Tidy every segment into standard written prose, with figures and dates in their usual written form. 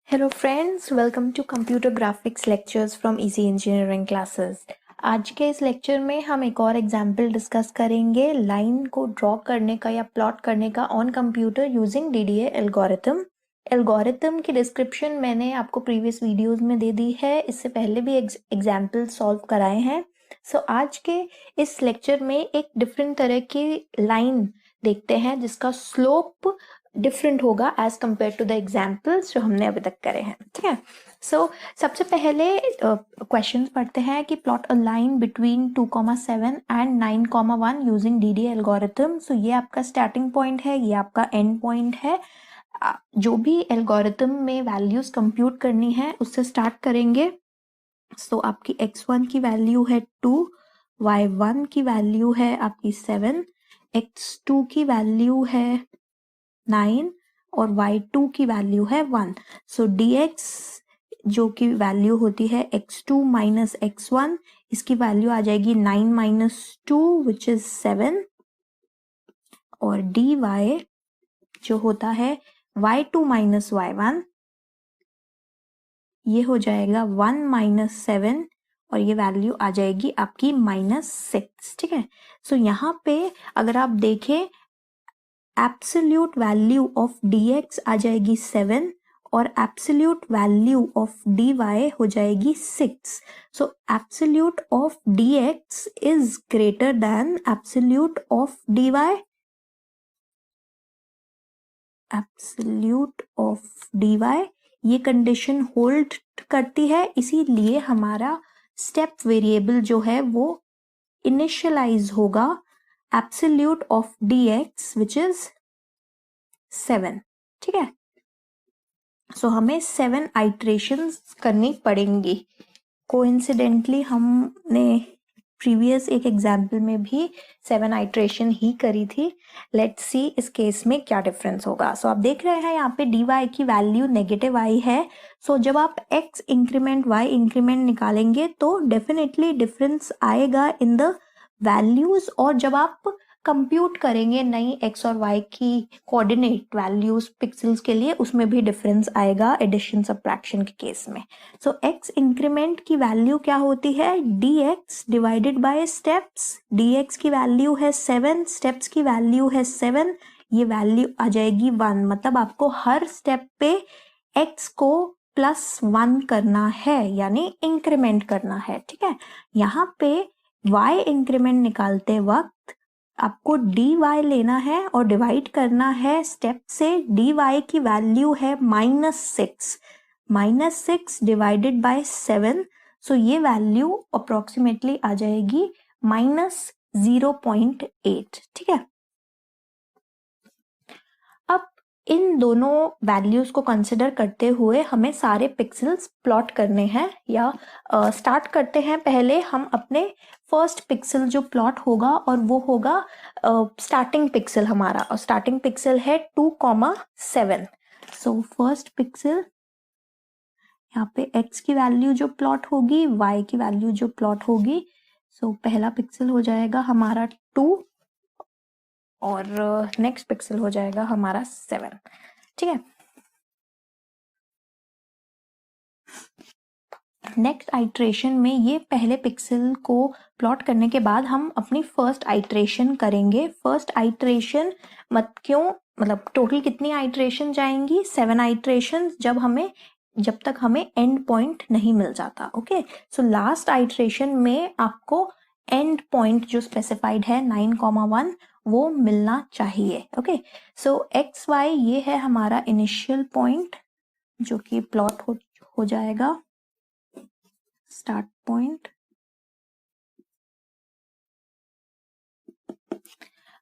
Hello friends, welcome to Computer Graphics Lectures from Easy Engineering Classes. आज के इस lecture में हम एक और एग्जाम्पल डिस्कस करेंगे लाइन को ड्रॉ करने का या प्लॉट करने का on computer using DDA algorithm. Algorithm की डिस्क्रिप्शन मैंने आपको प्रीवियस वीडियोस में दे दी है, इससे पहले भी एग्जाम्पल सॉल्व कराए हैं। आज के इस लेक्चर में एक डिफरेंट तरह की लाइन देखते हैं जिसका स्लोप डिफरेंट होगा as compare to the examples जो हमने अभी तक करे हैं। ठीक है, सबसे पहले क्वेश्चंस पढ़ते हैं कि plot a line between 2,7 and 9,1 using DDA algorithm. So ये आपका स्टार्टिंग पॉइंट है, ये आपका एंड पॉइंट है। जो भी एल्गोरिथम में वैल्यूज कंप्यूट करनी है उससे स्टार्ट करेंगे। आपकी x1 की वैल्यू है 2, y1 की वैल्यू है आपकी 7, x2 की वैल्यू है 9 और y2 की वैल्यू है 1। dx जो की वैल्यू होती है x2 माइनस x1, इसकी वैल्यू आ जाएगी 9 माइनस 2 विच इज 7, और dy जो होता है y2 माइनस y1, ये हो जाएगा 1 माइनस 7 और ये वैल्यू आ जाएगी आपकी -6। ठीक है, यहाँ पे अगर आप देखें एब्सोल्यूट वैल्यू ऑफ dx आ जाएगी 7 और एब्सोल्यूट वैल्यू ऑफ dy हो जाएगी 6। Absolute of dx is greater than absolute of dy। Absolute of dy ये कंडीशन होल्ड करती है, इसीलिए हमारा स्टेप वेरिएबल जो है वो इनिशियलाइज होगा absolute of dx which is 7। ठीक है, हमें 7 आइट्रेशंस करनी पड़ेंगी। कोइंसिडेंटली हमने प्रीवियस एक एग्जाम्पल में भी 7 आइट्रेशन ही करी थी। लेट्स सी इस केस में क्या डिफरेंस होगा। आप देख रहे हैं यहाँ पे dy की वैल्यू नेगेटिव आई है। जब आप x इंक्रीमेंट y इंक्रीमेंट निकालेंगे तो डेफिनेटली डिफरेंस आएगा इन द वैल्यूज, और जब आप कंप्यूट करेंगे नई x और y की कोऑर्डिनेट वैल्यूज पिक्सेल्स के लिए, उसमें भी डिफरेंस आएगा एडिशन सब्ट्रैक्शन के केस में। x इंक्रीमेंट की वैल्यू क्या होती है, dx divided by steps. dx की वैल्यू है 7, स्टेप्स की वैल्यू है 7, ये वैल्यू आ जाएगी 1। मतलब आपको हर स्टेप पे x को +1 करना है, यानी इंक्रीमेंट करना है। ठीक है, यहाँ पे y इंक्रीमेंट निकालते वक्त आपको dy लेना है और डिवाइड करना है स्टेप से। dy की वैल्यू है -6, -6 डिवाइडेड बाय 7, ये वैल्यू अप्रोक्सीमेटली आ जाएगी -0.8। ठीक है, अब इन दोनों वैल्यूज को कंसिडर करते हुए हमें सारे पिक्सेल्स प्लॉट करने हैं, या स्टार्ट करते हैं। पहले हम अपने फर्स्ट पिक्सल जो प्लॉट होगा और वो होगा स्टार्टिंग पिक्सल हमारा, और स्टार्टिंग पिक्सल है 2,7। फर्स्ट पिक्सल यहाँ पे x की वैल्यू जो प्लॉट होगी, y की वैल्यू जो प्लॉट होगी, पहला पिक्सल हो जाएगा हमारा 2 और नेक्स्ट पिक्सल हो जाएगा हमारा 7। ठीक है, नेक्स्ट आइट्रेशन में ये पहले पिक्सल को प्लॉट करने के बाद हम अपनी फर्स्ट आइट्रेशन करेंगे। फर्स्ट आइट्रेशन मतलब टोटल कितनी आइट्रेशन जाएंगी, 7 आइट्रेशन, जब तक हमें एंड पॉइंट नहीं मिल जाता। ओके, लास्ट आइट्रेशन में आपको एंड पॉइंट जो स्पेसिफाइड है 9,1 वो मिलना चाहिए। ओके, एक्स वाई ये है हमारा इनिशियल पॉइंट जो कि प्लॉट हो जाएगा, स्टार्ट पॉइंट।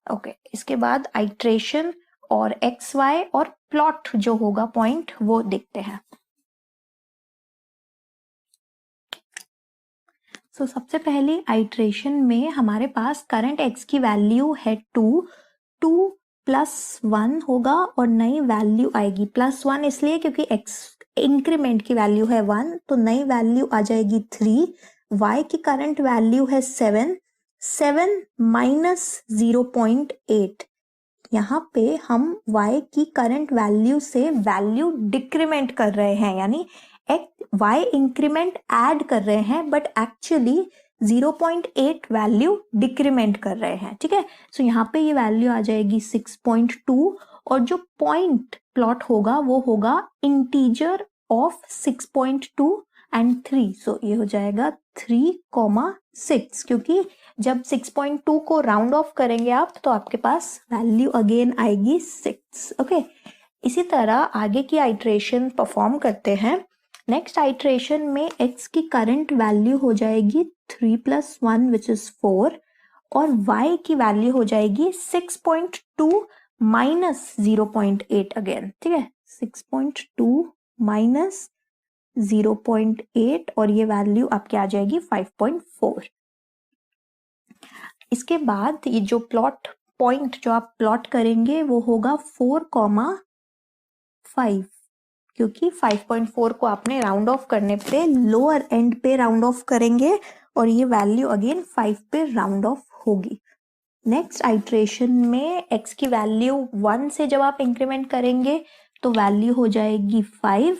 ओके, इसके बाद आइट्रेशन और एक्स वाई और प्लॉट जो होगा पॉइंट वो देखते हैं। सबसे पहले आइट्रेशन में हमारे पास करंट x की वैल्यू है 2 +1 होगा और नई वैल्यू आएगी +1, इसलिए क्योंकि x इंक्रीमेंट की वैल्यू है 1, तो नई वैल्यू आ जाएगी 3। y की करंट वैल्यू है 7 -0.8, यहाँ पे हम y की करंट वैल्यू से वैल्यू डिक्रीमेंट कर रहे हैं, यानी y इंक्रीमेंट ऐड कर रहे हैं बट एक्चुअली 0.8 वैल्यू डिक्रीमेंट कर रहे हैं। ठीक है, सो यहाँ पे ये वैल्यू आ जाएगी 6.2 और जो पॉइंट प्लॉट होगा वो होगा इंटीजर ऑफ 6.2 एंड 3, सो ये हो जाएगा 3,6, क्योंकि जब 6.2 को राउंड ऑफ करेंगे आप तो आपके पास वैल्यू अगेन आएगी 6। ओके, इसी तरह आगे की आइट्रेशन परफॉर्म करते हैं। नेक्स्ट आइट्रेशन में x की करंट वैल्यू हो जाएगी 3 + 1 विच इज 4 और y की वैल्यू हो जाएगी 6.2 माइनस 0.8 अगेन। ठीक है, 6.2 माइनस 0.8 और ये वैल्यू आपकी आ जाएगी 5.4। इसके बाद ये जो प्लॉट पॉइंट जो आप प्लॉट करेंगे वो होगा 4,5, क्योंकि 5.4 को आपने राउंड ऑफ करने पे लोअर एंड पे राउंड ऑफ करेंगे और ये वैल्यू अगेन 5 पे राउंड ऑफ होगी। नेक्स्ट आइट्रेशन में x की वैल्यू 1 से जब आप इंक्रीमेंट करेंगे तो वैल्यू हो जाएगी 5,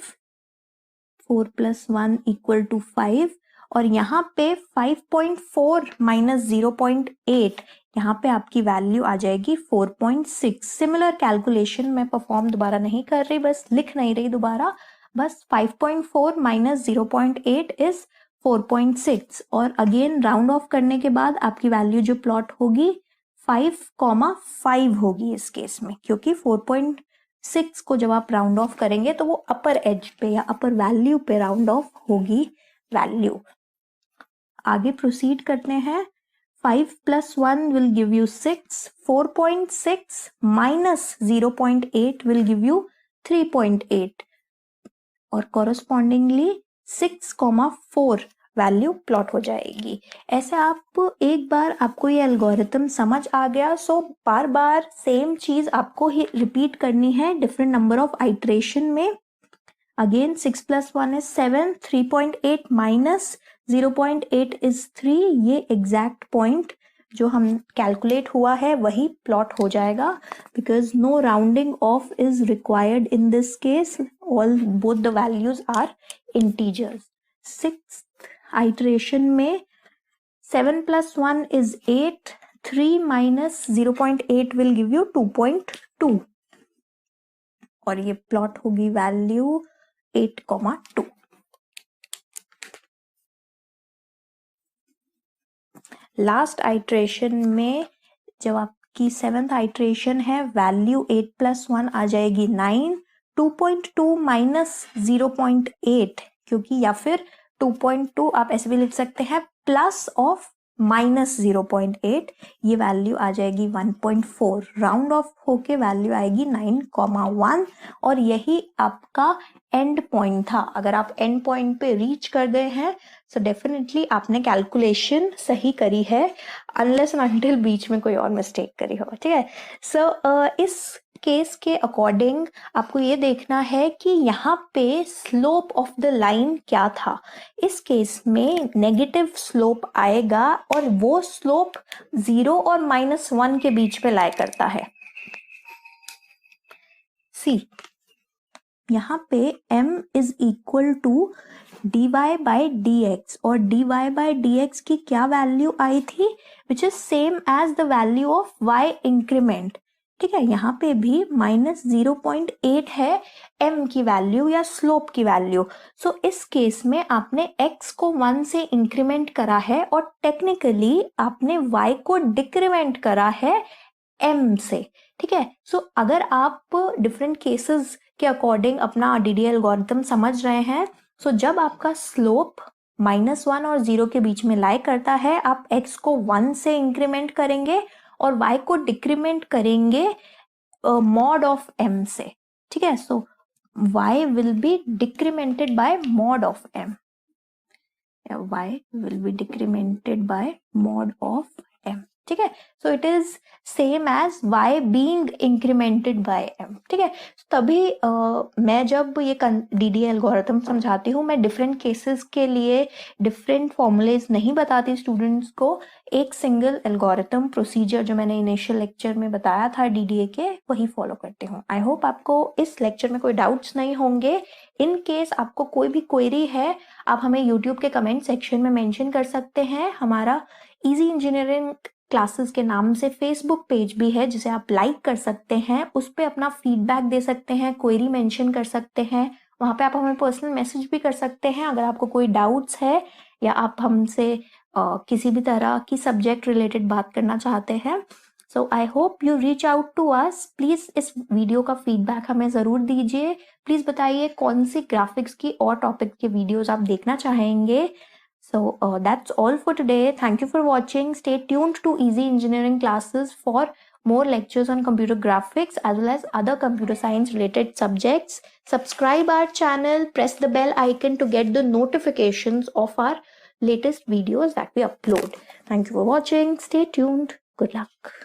4 + 1 = 5 और यहाँ पे 5.4 माइनस 0.8 यहाँ पे आपकी वैल्यू आ जाएगी 4.6। सिमिलर कैलकुलेशन मैं परफॉर्म दोबारा नहीं कर रही, बस लिख नहीं रही दोबारा, बस 5.4 माइनस 0.8 इज 4.6 और अगेन राउंड ऑफ करने के बाद आपकी वैल्यू जो प्लॉट होगी 5,5 होगी इस केस में, क्योंकि 4.6 को जब आप राउंड ऑफ करेंगे तो वो अपर एज पे या अपर वैल्यू पे राउंड ऑफ होगी वैल्यू। आगे प्रोसीड करते हैं। 5 + 1 will give you 6, 4.6 minus 0.8 will give you 3.8 और कॉरस्पॉन्डिंगली 6,4 वैल्यू प्लॉट हो जाएगी। ऐसे आप एक बार आपको ये एल्गोरिथम समझ आ गया, सो बार बार सेम चीज आपको ही रिपीट करनी है डिफरेंट नंबर ऑफ आइट्रेशन में। अगेन 6 + 1 is 7, 3.8 minus 0.8 is 3, ये एग्जैक्ट पॉइंट जो हम कैलकुलेट हुआ है वही प्लॉट हो जाएगा, because no rounding off is required in this case, all both the values are integers. Sixth iteration में 7 + 1 is 8, 3 minus 0.8 will give you 2.2 और ये प्लॉट होगी वैल्यू 8,2। लास्ट आइट्रेशन में जब आपकी 7th आइट्रेशन है वैल्यू 8 + 1 आ जाएगी 9, 2.2 माइनस 0.8, क्योंकि या फिर 2.2 आप ऐसे भी लिख सकते हैं प्लस ऑफ माइनस 0.8, ये वैल्यू आ जाएगी 1.4। राउंड ऑफ होके वैल्यू आएगी 9,1 और यही आपका एंड पॉइंट था। अगर आप एंड पॉइंट पे रीच कर गए हैं सो डेफिनेटली आपने कैलकुलेशन सही करी है, अनलेस एंड अनटिल बीच में कोई और मिस्टेक करी हो। ठीक है, सो इस केस के अकॉर्डिंग आपको ये देखना है कि यहाँ पे स्लोप ऑफ द लाइन क्या था। इस केस में नेगेटिव स्लोप आएगा और वो स्लोप 0 और -1 के बीच में लाई करता है। सी यहाँ पे m is equal to dy/dx और dy/dx की क्या वैल्यू आई थी, which is same as the value of y increment. ठीक है, यहाँ पे भी -0.8 है m की वैल्यू या स्लोप की वैल्यू। सो इस केस में आपने x को 1 से इंक्रीमेंट करा है और टेक्निकली आपने y को डिक्रीमेंट करा है m से। ठीक है, सो अगर आप डिफरेंट केसेस के अकॉर्डिंग अपना DDA एल्गोरिथम समझ रहे हैं, सो जब आपका स्लोप -1 और 0 के बीच में लाई करता है आप x को 1 से इंक्रीमेंट करेंगे और y को डिक्रीमेंट करेंगे मॉड ऑफ m से। ठीक है, so y will be decremented by mod of m, y will be decremented by mod of m। ठीक है। So it is same as y being incremented by m, ठीक है। तभी मैं जब ये DDA एल्गोरिथम समझाती हूँ, मैं डिफरेंट केसेस के लिए डिफरेंट फॉर्मूलेज नहीं बताती स्टूडेंट्स को, एक सिंगल एल्गोरिथम प्रोसीजर जो मैंने इनिशियल लेक्चर में बताया था DDA के, वही फॉलो करती हूँ। आई होप आपको इस लेक्चर में कोई डाउट्स नहीं होंगे। इन केस आपको कोई भी क्वेरी है, आप हमें यूट्यूब के कमेंट सेक्शन में मेंशन कर सकते हैं। हमारा इजी इंजीनियरिंग क्लासेस के नाम से फेसबुक पेज भी है जिसे आप लाइक कर सकते हैं, उस पे अपना फीडबैक दे सकते हैं, क्वेरी मेंशन कर सकते हैं, वहाँ पे आप हमें पर्सनल मैसेज भी कर सकते हैं अगर आपको कोई डाउट्स है या आप हमसे किसी भी तरह की सब्जेक्ट रिलेटेड बात करना चाहते हैं। So I hope you reach out to us. Please इस वीडियो का फीडबैक हमें जरूर दीजिए। प्लीज बताइए कौन सी ग्राफिक्स की और टॉपिक के वीडियोस आप देखना चाहेंगे। So that's all for today. Thank you for watching. Stay tuned to Easy Engineering classes for more lectures on computer graphics as well as other computer science related subjects. Subscribe our channel, press the bell icon to get the notifications of our latest videos that we upload. Thank you for watching. Stay tuned. Good luck.